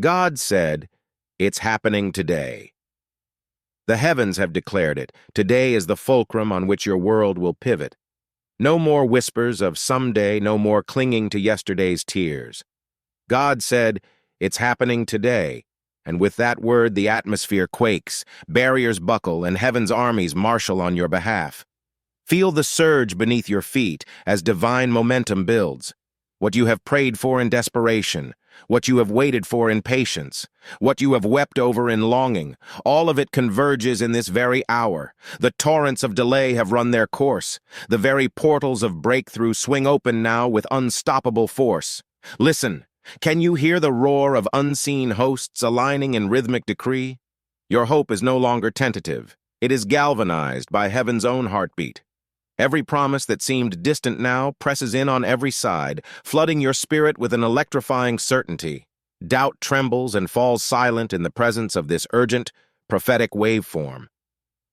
God said, "It's happening today." The heavens have declared it. Today is the fulcrum on which your world will pivot. No more whispers of someday, no more clinging to yesterday's tears. God said, "It's happening today." And with that word, the atmosphere quakes, barriers buckle, and heaven's armies marshal on your behalf. Feel the surge beneath your feet as divine momentum builds. What you have prayed for in desperation, what you have waited for in patience, what you have wept over in longing, all of it converges in this very hour. The torrents of delay have run their course. The very portals of breakthrough swing open now with unstoppable force. Listen, can you hear the roar of unseen hosts aligning in rhythmic decree? Your hope is no longer tentative. It is galvanized by heaven's own heartbeat. Every promise that seemed distant now presses in on every side, flooding your spirit with an electrifying certainty. Doubt trembles and falls silent in the presence of this urgent, prophetic waveform.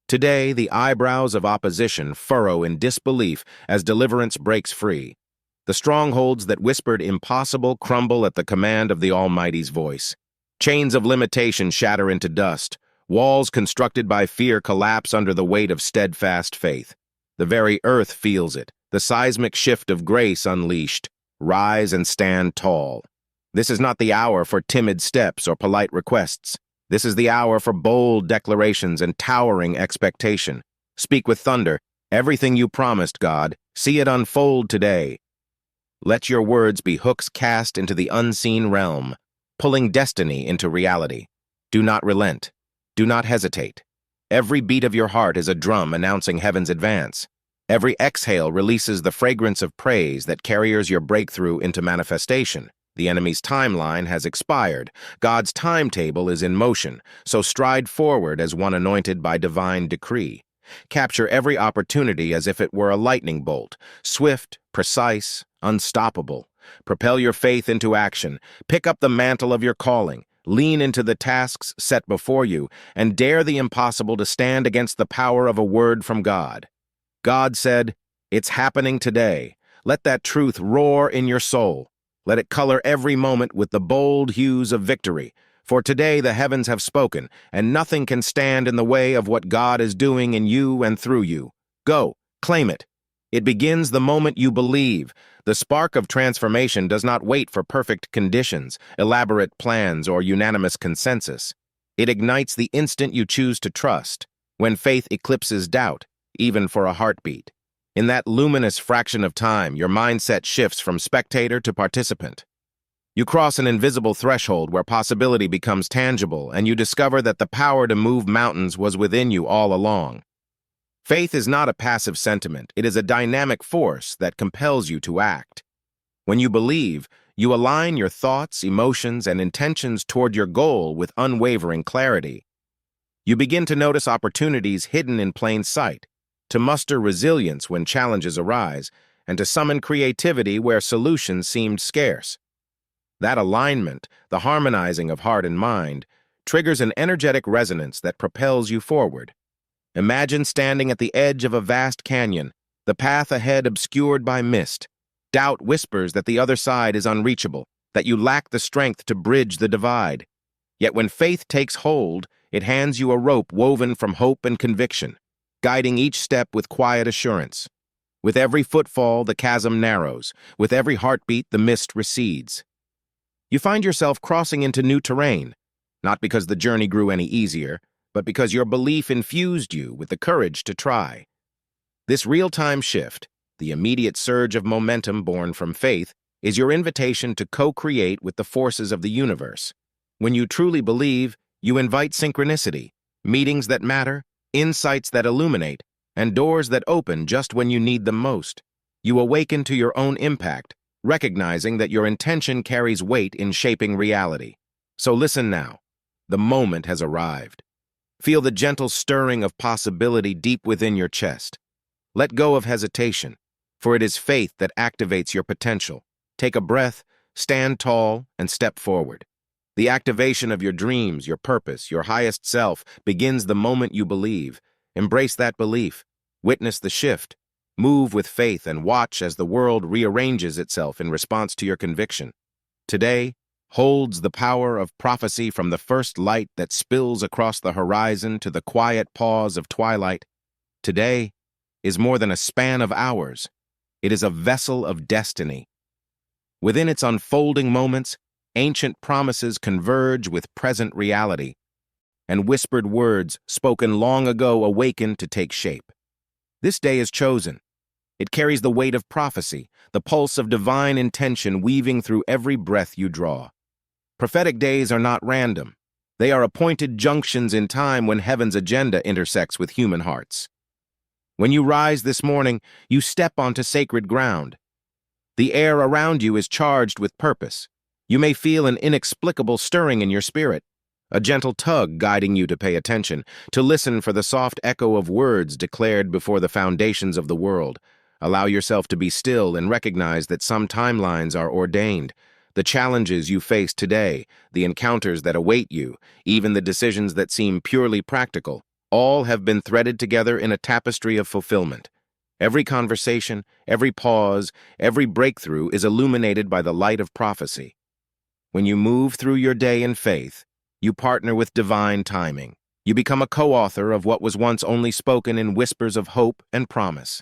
Today, the eyebrows of opposition furrow in disbelief as deliverance breaks free. The strongholds that whispered impossible crumble at the command of the Almighty's voice. Chains of limitation shatter into dust. Walls constructed by fear collapse under the weight of steadfast faith. The very earth feels it, the seismic shift of grace unleashed. Rise and stand tall. This is not the hour for timid steps or polite requests. This is the hour for bold declarations and towering expectation. Speak with thunder. Everything you promised, God, see it unfold today. Let your words be hooks cast into the unseen realm, pulling destiny into reality. Do not relent. Do not hesitate. Every beat of your heart is a drum announcing heaven's advance. Every exhale releases the fragrance of praise that carries your breakthrough into manifestation. The enemy's timeline has expired. God's timetable is in motion, so stride forward as one anointed by divine decree. Capture every opportunity as if it were a lightning bolt, swift, precise, unstoppable. Propel your faith into action. Pick up the mantle of your calling. Lean into the tasks set before you, and dare the impossible to stand against the power of a word from God. God said, "It's happening today." Let that truth roar in your soul. Let it color every moment with the bold hues of victory. For today the heavens have spoken, and nothing can stand in the way of what God is doing in you and through you. Go, claim it. It begins the moment you believe. The spark of transformation does not wait for perfect conditions, elaborate plans, or unanimous consensus. It ignites the instant you choose to trust, when faith eclipses doubt, even for a heartbeat. In that luminous fraction of time, your mindset shifts from spectator to participant. You cross an invisible threshold where possibility becomes tangible, and you discover that the power to move mountains was within you all along. Faith is not a passive sentiment. It is a dynamic force that compels you to act. When you believe, you align your thoughts, emotions, and intentions toward your goal with unwavering clarity. You begin to notice opportunities hidden in plain sight, to muster resilience when challenges arise, and to summon creativity where solutions seemed scarce. That alignment, the harmonizing of heart and mind, triggers an energetic resonance that propels you forward. Imagine standing at the edge of a vast canyon, the path ahead obscured by mist. Doubt whispers that the other side is unreachable, that you lack the strength to bridge the divide. Yet when faith takes hold, it hands you a rope woven from hope and conviction, guiding each step with quiet assurance. With every footfall, the chasm narrows. With every heartbeat, the mist recedes. You find yourself crossing into new terrain, not because the journey grew any easier, but because your belief infused you with the courage to try. This real-time shift, the immediate surge of momentum born from faith, is your invitation to co-create with the forces of the universe. When you truly believe, you invite synchronicity, meetings that matter, insights that illuminate, and doors that open just when you need them most. You awaken to your own impact, recognizing that your intention carries weight in shaping reality. So listen now. The moment has arrived. Feel the gentle stirring of possibility deep within your chest. Let go of hesitation, for it is faith that activates your potential. Take a breath, stand tall, and step forward. The activation of your dreams, your purpose, your highest self begins the moment you believe. Embrace that belief. Witness the shift. Move with faith and watch as the world rearranges itself in response to your conviction. Today, holds the power of prophecy from the first light that spills across the horizon to the quiet pause of twilight. Today is more than a span of hours. It is a vessel of destiny. Within its unfolding moments, ancient promises converge with present reality, and whispered words spoken long ago awaken to take shape. This day is chosen. It carries the weight of prophecy, the pulse of divine intention weaving through every breath you draw. Prophetic days are not random. They are appointed junctions in time when heaven's agenda intersects with human hearts. When you rise this morning, you step onto sacred ground. The air around you is charged with purpose. You may feel an inexplicable stirring in your spirit, a gentle tug guiding you to pay attention, to listen for the soft echo of words declared before the foundations of the world. Allow yourself to be still and recognize that some timelines are ordained. The challenges you face today, the encounters that await you, even the decisions that seem purely practical, all have been threaded together in a tapestry of fulfillment. Every conversation, every pause, every breakthrough is illuminated by the light of prophecy. When you move through your day in faith, you partner with divine timing. You become a co-author of what was once only spoken in whispers of hope and promise.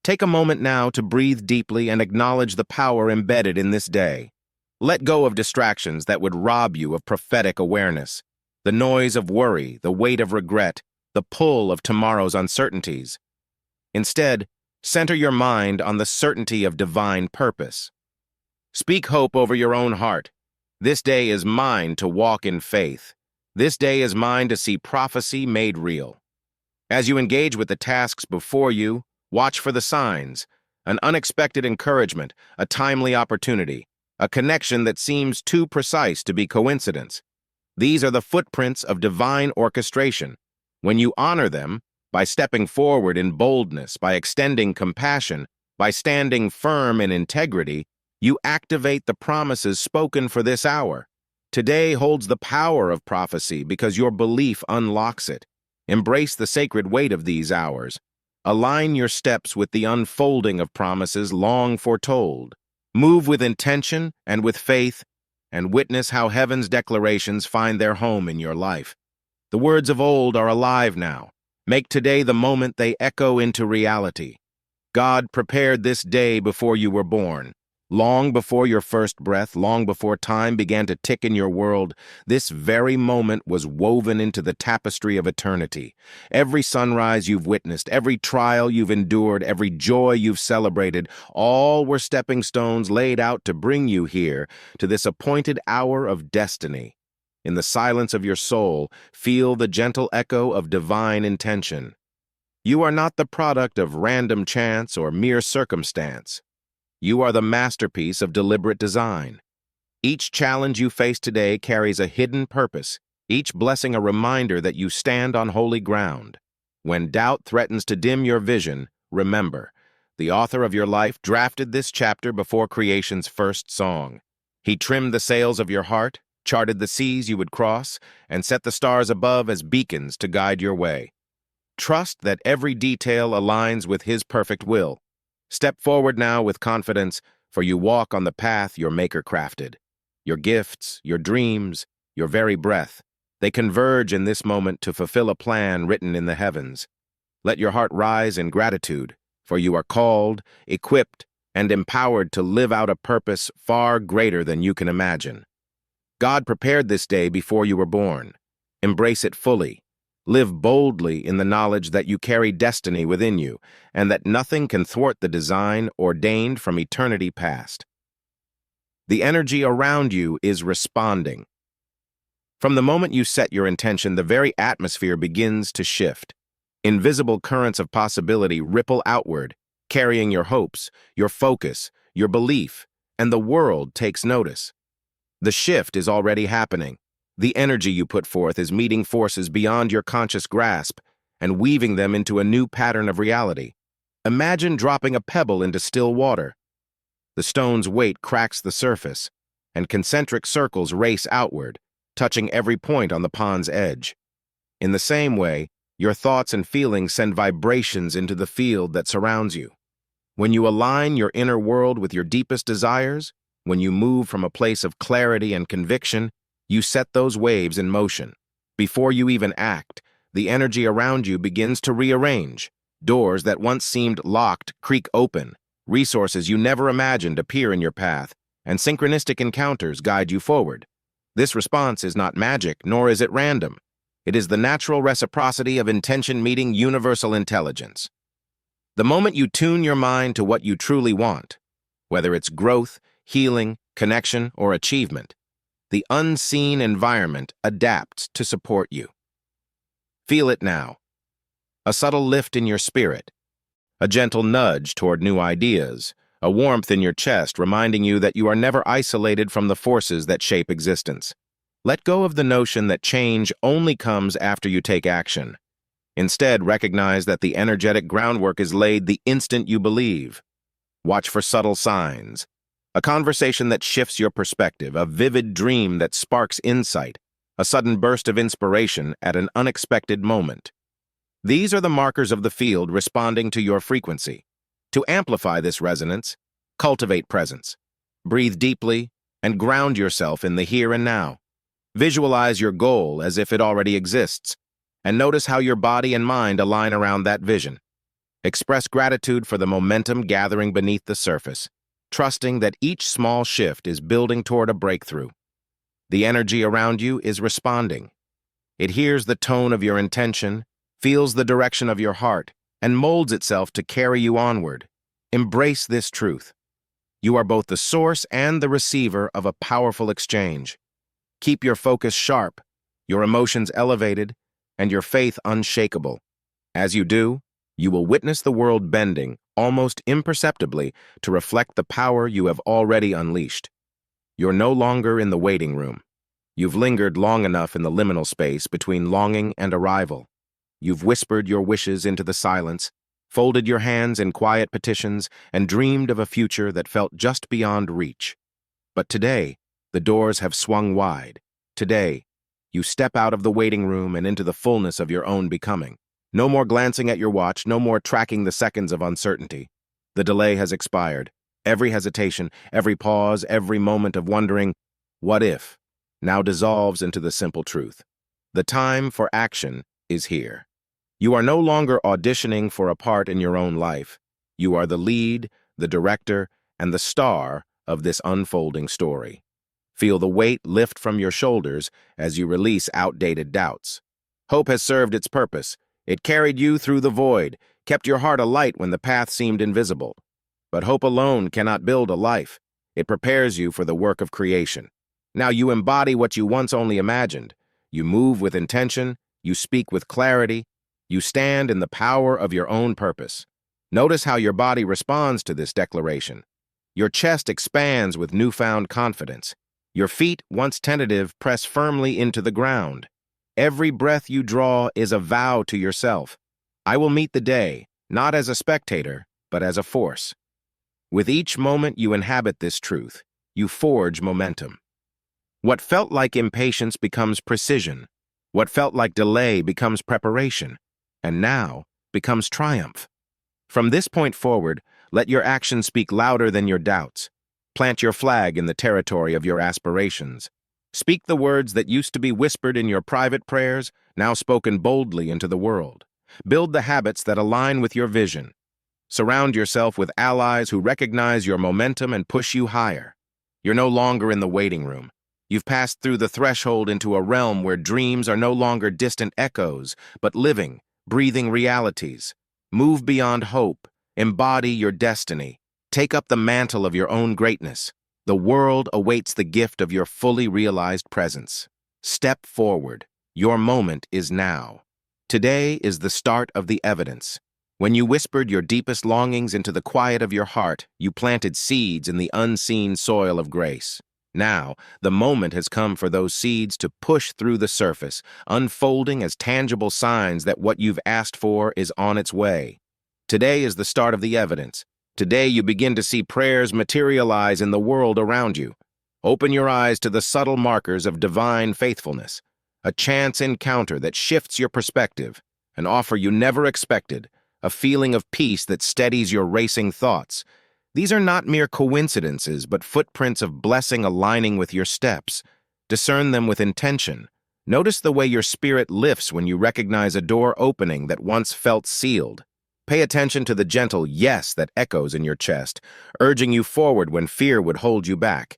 Take a moment now to breathe deeply and acknowledge the power embedded in this day. Let go of distractions that would rob you of prophetic awareness. The noise of worry, the weight of regret, the pull of tomorrow's uncertainties. Instead, center your mind on the certainty of divine purpose. Speak hope over your own heart. This day is mine to walk in faith. This day is mine to see prophecy made real. As you engage with the tasks before you, watch for the signs, an unexpected encouragement, a timely opportunity, a connection that seems too precise to be coincidence. These are the footprints of divine orchestration. When you honor them, by stepping forward in boldness, by extending compassion, by standing firm in integrity, you activate the promises spoken for this hour. Today holds the power of prophecy because your belief unlocks it. Embrace the sacred weight of these hours. Align your steps with the unfolding of promises long foretold. Move with intention and with faith, and witness how heaven's declarations find their home in your life. The words of old are alive now. Make today the moment they echo into reality. God prepared this day before you were born. Long before your first breath, long before time began to tick in your world, this very moment was woven into the tapestry of eternity. Every sunrise you've witnessed, every trial you've endured, every joy you've celebrated, all were stepping stones laid out to bring you here, to this appointed hour of destiny. In the silence of your soul, feel the gentle echo of divine intention. You are not the product of random chance or mere circumstance. You are the masterpiece of deliberate design. Each challenge you face today carries a hidden purpose, each blessing a reminder that you stand on holy ground. When doubt threatens to dim your vision, remember, the author of your life drafted this chapter before creation's first song. He trimmed the sails of your heart, charted the seas you would cross, and set the stars above as beacons to guide your way. Trust that every detail aligns with His perfect will. Step forward now with confidence, for you walk on the path your Maker crafted. Your gifts, your dreams, your very breath, they converge in this moment to fulfill a plan written in the heavens. Let your heart rise in gratitude, for you are called, equipped, and empowered to live out a purpose far greater than you can imagine. God prepared this day before you were born. Embrace it fully. Live boldly in the knowledge that you carry destiny within you, and that nothing can thwart the design ordained from eternity past. The energy around you is responding. From the moment you set your intention, the very atmosphere begins to shift. Invisible currents of possibility ripple outward, carrying your hopes, your focus, your belief, and the world takes notice. The shift is already happening. The energy you put forth is meeting forces beyond your conscious grasp and weaving them into a new pattern of reality. Imagine dropping a pebble into still water. The stone's weight cracks the surface, and concentric circles race outward, touching every point on the pond's edge. In the same way, your thoughts and feelings send vibrations into the field that surrounds you. When you align your inner world with your deepest desires, When you move from a place of clarity and conviction, you set those waves in motion. Before you even act, the energy around you begins to rearrange. Doors that once seemed locked creak open. Resources you never imagined appear in your path, and synchronistic encounters guide you forward. This response is not magic, nor is it random. It is the natural reciprocity of intention meeting universal intelligence. The moment you tune your mind to what you truly want, whether it's growth, healing, connection, or achievement, the unseen environment adapts to support you. Feel it now. A subtle lift in your spirit, a gentle nudge toward new ideas, a warmth in your chest reminding you that you are never isolated from the forces that shape existence. Let go of the notion that change only comes after you take action. Instead, recognize that the energetic groundwork is laid the instant you believe. Watch for subtle signs. A conversation that shifts your perspective, a vivid dream that sparks insight, a sudden burst of inspiration at an unexpected moment. These are the markers of the field responding to your frequency. To amplify this resonance, cultivate presence. Breathe deeply and ground yourself in the here and now. Visualize your goal as if it already exists, and notice how your body and mind align around that vision. Express gratitude for the momentum gathering beneath the surface, trusting that each small shift is building toward a breakthrough. The energy around you is responding. It hears the tone of your intention, feels the direction of your heart, and molds itself to carry you onward. Embrace this truth. You are both the source and the receiver of a powerful exchange. Keep your focus sharp, your emotions elevated, and your faith unshakable. As you do, you will witness the world bending, almost imperceptibly, to reflect the power you have already unleashed. You're no longer in the waiting room. You've lingered long enough in the liminal space between longing and arrival. You've whispered your wishes into the silence, folded your hands in quiet petitions, and dreamed of a future that felt just beyond reach. But today, the doors have swung wide. Today, you step out of the waiting room and into the fullness of your own becoming. No more glancing at your watch, no more tracking the seconds of uncertainty. The delay has expired. Every hesitation, every pause, every moment of wondering, what if, now dissolves into the simple truth. The time for action is here. You are no longer auditioning for a part in your own life. You are the lead, the director, and the star of this unfolding story. Feel the weight lift from your shoulders as you release outdated doubts. Hope has served its purpose. It carried you through the void, kept your heart alight when the path seemed invisible. But hope alone cannot build a life. It prepares you for the work of creation. Now you embody what you once only imagined. You move with intention, you speak with clarity, you stand in the power of your own purpose. Notice how your body responds to this declaration. Your chest expands with newfound confidence. Your feet, once tentative, press firmly into the ground. Every breath you draw is a vow to yourself. I will meet the day, not as a spectator, but as a force. With each moment you inhabit this truth, you forge momentum. What felt like impatience becomes precision. What felt like delay becomes preparation, and now becomes triumph. From this point forward, let your actions speak louder than your doubts. Plant your flag in the territory of your aspirations. Speak the words that used to be whispered in your private prayers, now spoken boldly into the world. Build the habits that align with your vision. Surround yourself with allies who recognize your momentum and push you higher. You're no longer in the waiting room. You've passed through the threshold into a realm where dreams are no longer distant echoes, but living, breathing realities. Move beyond hope. Embody your destiny. Take up the mantle of your own greatness. The world awaits the gift of your fully realized presence. Step forward. Your moment is now. Today is the start of the evidence. When you whispered your deepest longings into the quiet of your heart, you planted seeds in the unseen soil of grace. Now, the moment has come for those seeds to push through the surface, unfolding as tangible signs that what you've asked for is on its way. Today is the start of the evidence. Today you begin to see prayers materialize in the world around you. Open your eyes to the subtle markers of divine faithfulness, a chance encounter that shifts your perspective, an offer you never expected, a feeling of peace that steadies your racing thoughts. These are not mere coincidences, but footprints of blessing aligning with your steps. Discern them with intention. Notice the way your spirit lifts when you recognize a door opening that once felt sealed. Pay attention to the gentle yes that echoes in your chest, urging you forward when fear would hold you back.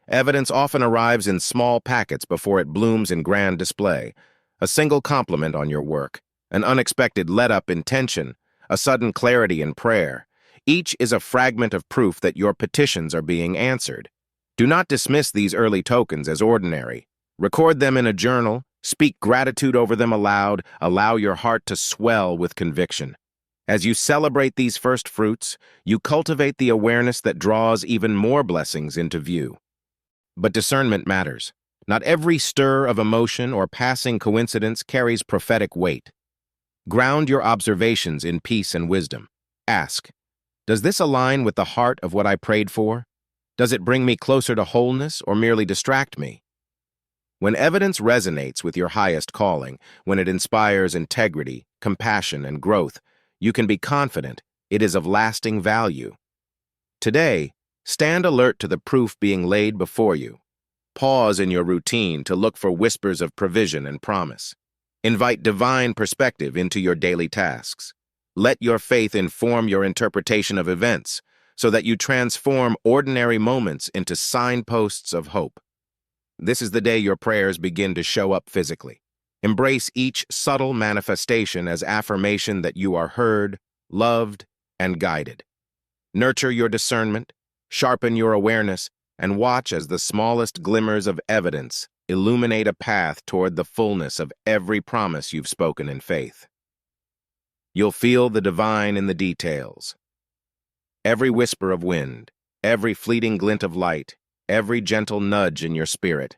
Evidence often arrives in small packets before it blooms in grand display. A single compliment on your work, an unexpected let-up in tension, a sudden clarity in prayer. Each is a fragment of proof that your petitions are being answered. Do not dismiss these early tokens as ordinary. Record them in a journal, speak gratitude over them aloud, allow your heart to swell with conviction. As you celebrate these first fruits, you cultivate the awareness that draws even more blessings into view. But discernment matters. Not every stir of emotion or passing coincidence carries prophetic weight. Ground your observations in peace and wisdom. Ask, does this align with the heart of what I prayed for? Does it bring me closer to wholeness or merely distract me? When evidence resonates with your highest calling, when it inspires integrity, compassion, and growth, you can be confident it is of lasting value. Today, stand alert to the proof being laid before you. Pause in your routine to look for whispers of provision and promise. Invite divine perspective into your daily tasks. Let your faith inform your interpretation of events so that you transform ordinary moments into signposts of hope. This is the day your prayers begin to show up physically. Embrace each subtle manifestation as affirmation that you are heard, loved, and guided. Nurture your discernment, sharpen your awareness, and watch as the smallest glimmers of evidence illuminate a path toward the fullness of every promise you've spoken in faith. You'll feel the divine in the details. Every whisper of wind, every fleeting glint of light, every gentle nudge in your spirit.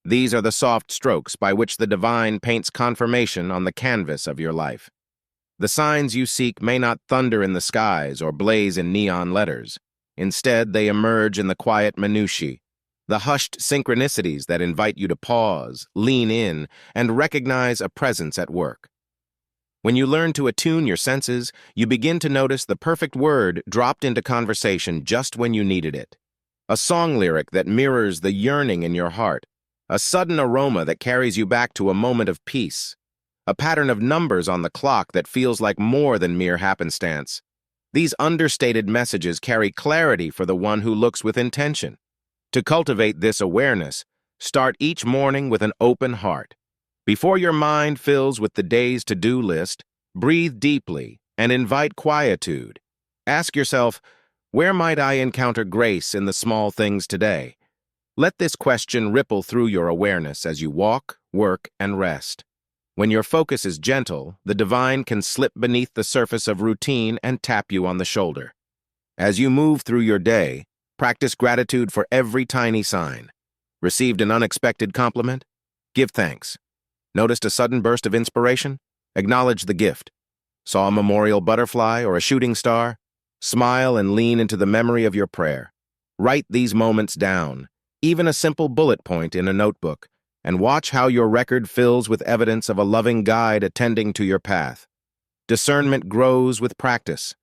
These are the soft strokes by which the divine paints confirmation on the canvas of your life. The signs you seek may not thunder in the skies or blaze in neon letters. Instead, they emerge in the quiet minutiae, the hushed synchronicities that invite you to pause, lean in, and recognize a presence at work. When you learn to attune your senses, you begin to notice the perfect word dropped into conversation just when you needed it. A song lyric that mirrors the yearning in your heart. A sudden aroma that carries you back to a moment of peace. A pattern of numbers on the clock that feels like more than mere happenstance. These understated messages carry clarity for the one who looks with intention. To cultivate this awareness, start each morning with an open heart. Before your mind fills with the day's to-do list, breathe deeply and invite quietude. Ask yourself, where might I encounter grace in the small things today? Let this question ripple through your awareness as you walk, work, and rest. When your focus is gentle, the divine can slip beneath the surface of routine and tap you on the shoulder. As you move through your day, practice gratitude for every tiny sign. Received an unexpected compliment? Give thanks. Noticed a sudden burst of inspiration? Acknowledge the gift. Saw a memorial butterfly or a shooting star? Smile and lean into the memory of your prayer. Write these moments down, even a simple bullet point in a notebook, and watch how your record fills with evidence of a loving guide attending to your path. Discernment grows with practice.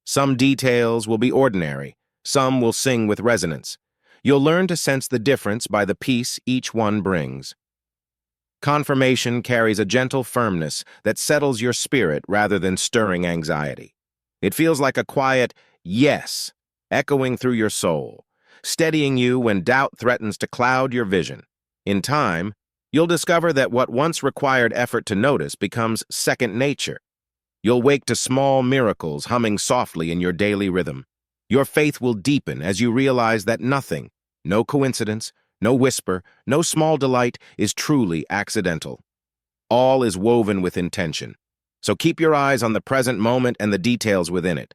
Some details will be ordinary, some will sing with resonance. You'll learn to sense the difference by the peace each one brings. Confirmation carries a gentle firmness that settles your spirit rather than stirring anxiety. It feels like a quiet yes echoing through your soul, steadying you when doubt threatens to cloud your vision. In time, you'll discover that what once required effort to notice becomes second nature. You'll wake to small miracles humming softly in your daily rhythm. Your faith will deepen as you realize that nothing, no coincidence, no whisper, no small delight is truly accidental. All is woven with intention. So keep your eyes on the present moment and the details within it.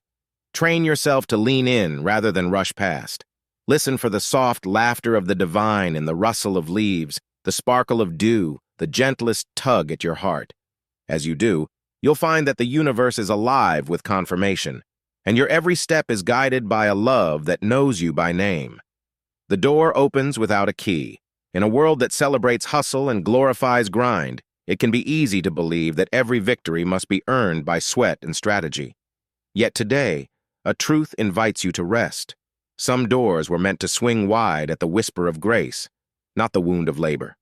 Train yourself to lean in rather than rush past. Listen for the soft laughter of the divine in the rustle of leaves, the sparkle of dew, the gentlest tug at your heart. As you do, you'll find that the universe is alive with confirmation, and your every step is guided by a love that knows you by name. The door opens without a key. In a world that celebrates hustle and glorifies grind, it can be easy to believe that every victory must be earned by sweat and strategy. Yet today, A truth invites you to rest. Some doors were meant to swing wide at the whisper of grace, not the wound of labor.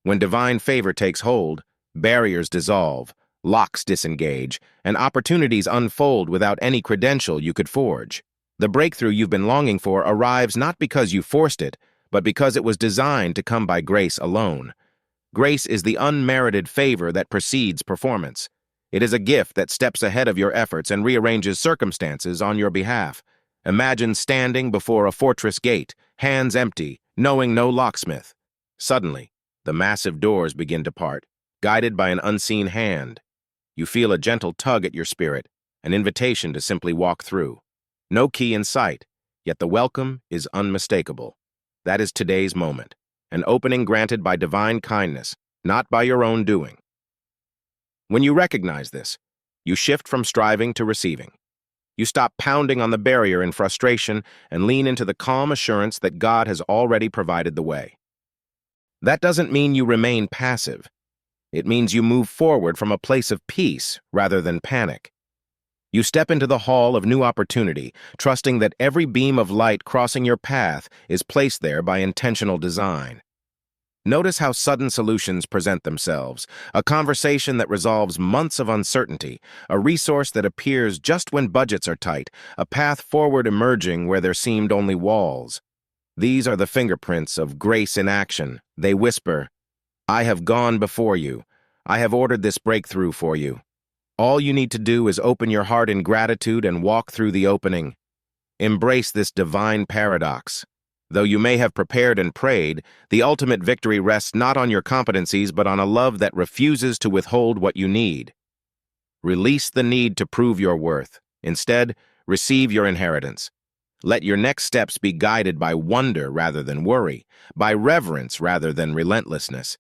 When divine favor takes hold, barriers dissolve, locks disengage, and opportunities unfold without any credential you could forge. The breakthrough you've been longing for arrives not because you forced it, but because it was designed to come by grace alone. Grace is the unmerited favor that precedes performance. It is a gift that steps ahead of your efforts and rearranges circumstances on your behalf. Imagine standing before a fortress gate, hands empty, knowing no locksmith. Suddenly, the massive doors begin to part, guided by an unseen hand. You feel a gentle tug at your spirit, an invitation to simply walk through. No key in sight, yet the welcome is unmistakable. That is today's moment, an opening granted by divine kindness, not by your own doing. When you recognize this, you shift from striving to receiving. You stop pounding on the barrier in frustration and lean into the calm assurance that God has already provided the way. That doesn't mean you remain passive. It means you move forward from a place of peace rather than panic. You step into the hall of new opportunity, trusting that every beam of light crossing your path is placed there by intentional design. Notice how sudden solutions present themselves, a conversation that resolves months of uncertainty, a resource that appears just when budgets are tight, a path forward emerging where there seemed only walls. These are the fingerprints of grace in action. They whisper, "I have gone before you. I have ordered this breakthrough for you." All you need to do is open your heart in gratitude and walk through the opening. Embrace this divine paradox. Though you may have prepared and prayed, the ultimate victory rests not on your competencies but on a love that refuses to withhold what you need. Release the need to prove your worth. Instead, receive your inheritance. Let your next steps be guided by wonder rather than worry, by reverence rather than relentlessness.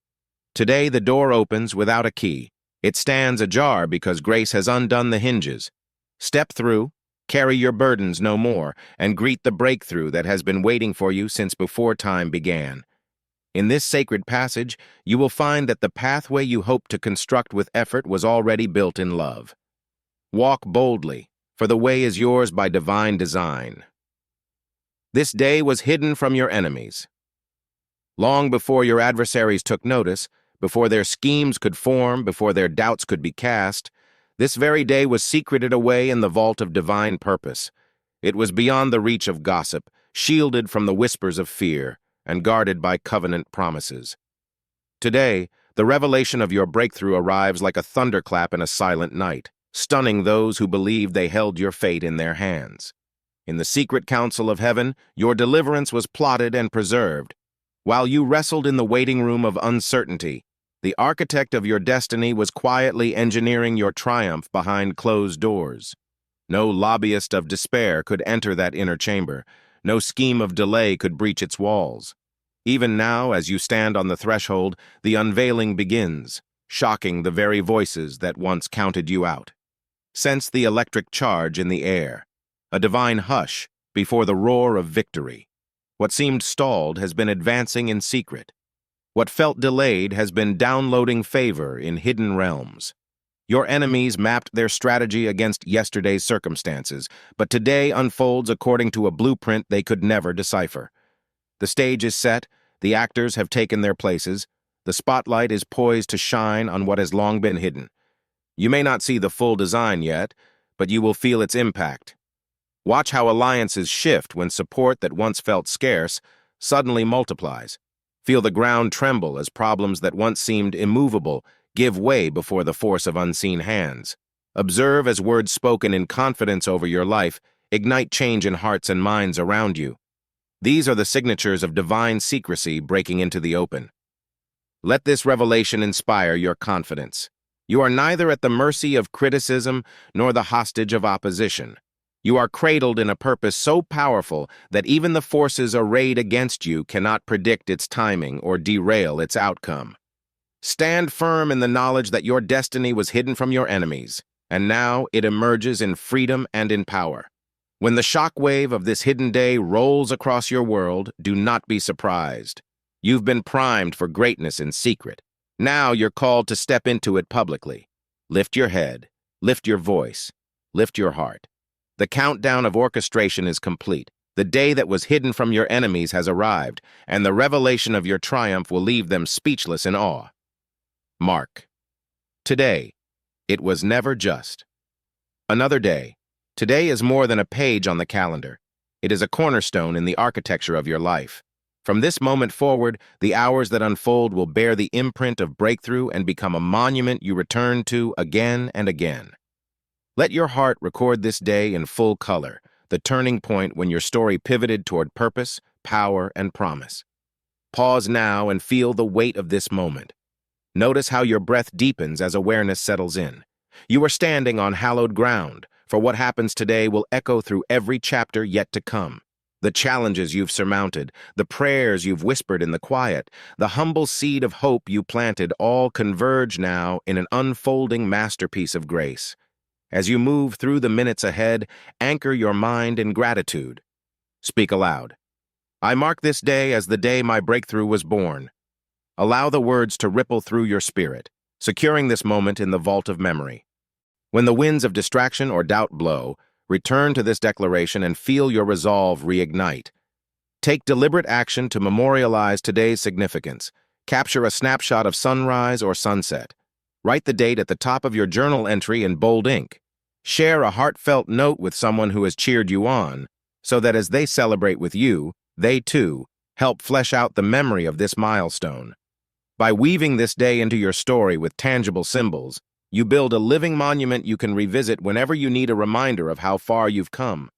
Today, the door opens without a key. It stands ajar because grace has undone the hinges. Step through, carry your burdens no more, and greet the breakthrough that has been waiting for you since before time began. In this sacred passage, you will find that the pathway you hoped to construct with effort was already built in love. Walk boldly, for the way is yours by divine design. This day was hidden from your enemies. Long before your adversaries took notice, before their schemes could form, before their doubts could be cast, this very day was secreted away in the vault of divine purpose. It was beyond the reach of gossip, shielded from the whispers of fear, and guarded by covenant promises. Today, the revelation of your breakthrough arrives like a thunderclap in a silent night, stunning those who believed they held your fate in their hands. In the secret council of heaven, your deliverance was plotted and preserved. While you wrestled in the waiting room of uncertainty, the architect of your destiny was quietly engineering your triumph behind closed doors. No lobbyist of despair could enter that inner chamber. No scheme of delay could breach its walls. Even now, as you stand on the threshold, the unveiling begins, shocking the very voices that once counted you out. Sense the electric charge in the air, a divine hush before the roar of victory. What seemed stalled has been advancing in secret. What felt delayed has been downloading favor in hidden realms. Your enemies mapped their strategy against yesterday's circumstances, but today unfolds according to a blueprint they could never decipher. The stage is set, the actors have taken their places, the spotlight is poised to shine on what has long been hidden. You may not see the full design yet, but you will feel its impact. Watch how alliances shift when support that once felt scarce suddenly multiplies. Feel the ground tremble as problems that once seemed immovable give way before the force of unseen hands. Observe as words spoken in confidence over your life ignite change in hearts and minds around you. These are the signatures of divine secrecy breaking into the open. Let this revelation inspire your confidence. You are neither at the mercy of criticism nor the hostage of opposition. You are cradled in a purpose so powerful that even the forces arrayed against you cannot predict its timing or derail its outcome. Stand firm in the knowledge that your destiny was hidden from your enemies, and now it emerges in freedom and in power. When the shockwave of this hidden day rolls across your world, do not be surprised. You've been primed for greatness in secret. Now you're called to step into it publicly. Lift your head, lift your voice, lift your heart. The countdown of orchestration is complete. The day that was hidden from your enemies has arrived, and the revelation of your triumph will leave them speechless in awe. Mark. Today, it was never just another day. Today is more than a page on the calendar. It is a cornerstone in the architecture of your life. From this moment forward, the hours that unfold will bear the imprint of breakthrough and become a monument you return to again and again. Let your heart record this day in full color, the turning point when your story pivoted toward purpose, power, and promise. Pause now and feel the weight of this moment. Notice how your breath deepens as awareness settles in. You are standing on hallowed ground, for what happens today will echo through every chapter yet to come. The challenges you've surmounted, the prayers you've whispered in the quiet, the humble seed of hope you planted all converge now in an unfolding masterpiece of grace. As you move through the minutes ahead, anchor your mind in gratitude. Speak aloud. I mark this day as the day my breakthrough was born. Allow the words to ripple through your spirit, securing this moment in the vault of memory. When the winds of distraction or doubt blow, return to this declaration and feel your resolve reignite. Take deliberate action to memorialize today's significance. Capture a snapshot of sunrise or sunset. Write the date at the top of your journal entry in bold ink. Share a heartfelt note with someone who has cheered you on, so that as they celebrate with you, they too help flesh out the memory of this milestone. By weaving this day into your story with tangible symbols, you build a living monument you can revisit whenever you need a reminder of how far you've come.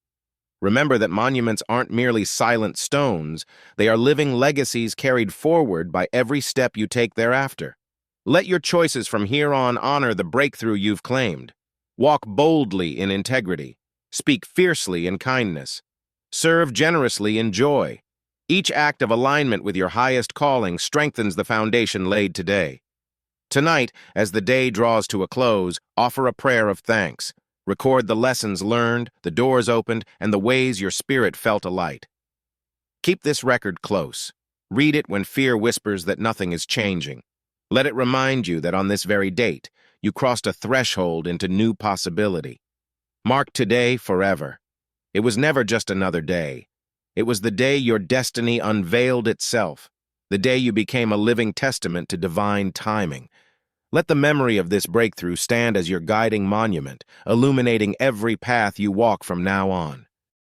Remember that monuments aren't merely silent stones, they are living legacies carried forward by every step you take thereafter. Let your choices from here on honor the breakthrough you've claimed. Walk boldly in integrity. Speak fiercely in kindness. Serve generously in joy. Each act of alignment with your highest calling strengthens the foundation laid today. Tonight, as the day draws to a close, offer a prayer of thanks. Record the lessons learned, the doors opened, and the ways your spirit felt alight. Keep this record close. Read it when fear whispers that nothing is changing. Let it remind you that on this very date, you crossed a threshold into new possibility. Mark today forever. It was never just another day. It was the day your destiny unveiled itself, the day you became a living testament to divine timing. Let the memory of this breakthrough stand as your guiding monument, illuminating every path you walk from now on.